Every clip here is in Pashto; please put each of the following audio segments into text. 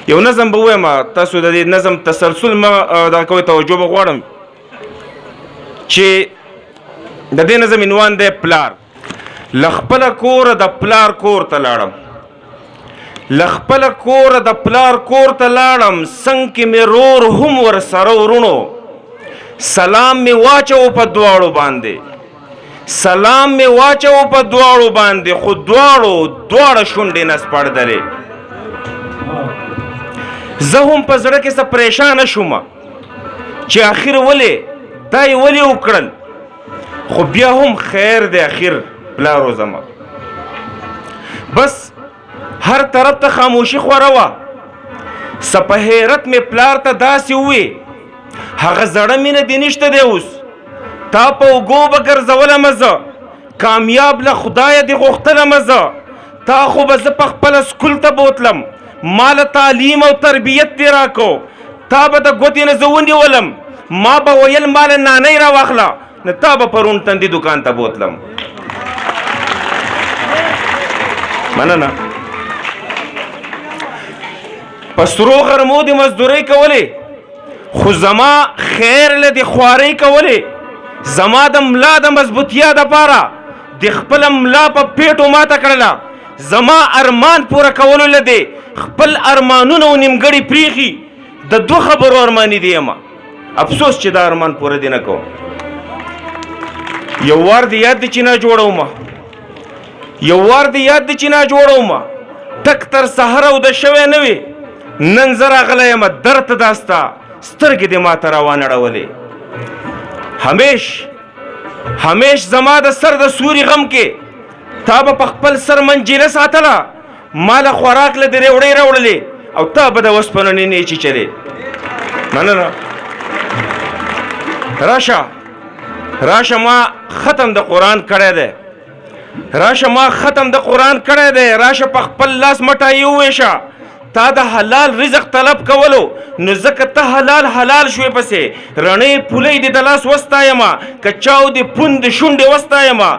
یو نظم به ووایم تاسو د دې نظم تسلسل مه دغه کوئ توجه به غواړم چې د دې نظم عنوان دی پلار. له خپله کوره د پلار کور ته لاړم، له خپله کوره د پلار کور ته لاړم، څنګ کې مې رور هم ورسره ورونو، سلام مې واچو په دواړو باندې، سلام مې واچو په دواړو باندې، خو دواړه شونډې نه سپړدلې. زه هم په زړه کې څه پریشانه شومه چې آخر ولې دا یې ولې وکړل، خو بیا هم خیر دی اخر پلارو زما. بس هر طرف ته خاموشي خوره وه. څه په حیرت مې پلار ته داسې ووې هغه زړه مینه دې نشته دی اوس، تا په اوږو به ګرځولمه زه، کامیاب له خدایه دې غوښتلمه زه، تا خو به زه په خپله سکول ته بوتلم، ما له تعلیم او تربیت دې راکو، تا به د ګوتې نه زه ونیولم، ما به ویل ما له نانۍ راواخله، نه تا به پرون تندي دکان ته بوتلم. مننه. په سرو غرمو دې مزدورۍ کولې، خو زما خیر له دې خوارۍ کولې، زما د ملا د مضبوطیا دپاره د خپله ملا په پیټو ماته کړله، زما ارمان پوره کولو له دې خپل ارمانونه و نیمګړي پریښي، د دوه خبرو ارماني دي یمه، افسوس چې دا ارمان پوره دې نه کوم. یو وار دې یاد دی چې نه جوړومه، یو وار دې یاد دی چې نه جوړومه، ټک تر سهره اوده شوی نه وې، نن زه راغلی یمه درد ته دا ستا سترګې دې ما ته راوانړولې. همیش زما د سر د سوري غم کې تا به په خپل سر منجیله ساتله، ما له خوراک له دې ریوړۍ راوړلې او تا به د اوسپنې نه چیچلې. مننه. راشه ما ختم د قرآن کړی دی، راشه ما ختم د قرآن کړی دی، راشه په خپل لاس مټایي وویشه، تا د حلال رزق طلب کولو نو ځکه ته حلال شوې پسې رڼې پولۍ دې د لاس وستایمه، که چاو دې پوند شونډې وستایمه،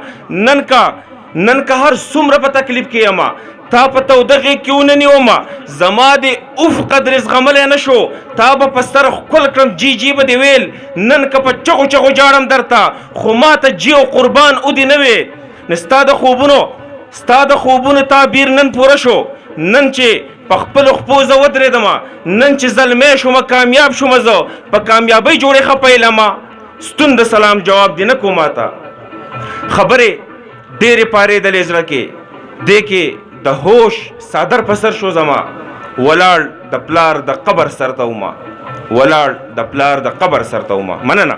نن که هر څومره په تکلیف کې یمه تا په توده غېږ کې وننیومه، زما دې اوف قدر زغملی نه شو، تا به په سر ښکل کړم جی به دې ویل، نن که په چغو جاړم درته، خو ما ته جی او قربان ودې نه وې. نو ستا د خوبونو تعبیر نن پوره شو، نن چې په خپلو خپو زه ودرېدمه، نن چې زلمی شومه کامیاب شومه، زه په کامیابۍ جوړې ښه پیلمه، ستون د سلام جواب دې نه کوم ماته. خبرې ډېرې پارېدلې زړه کې، دې کې د هوش صادر په سر شو زما، ولاړ د پلار د قبر سر ته ومه، ولاړ د پلار د قبر سر ته ومه. مننه.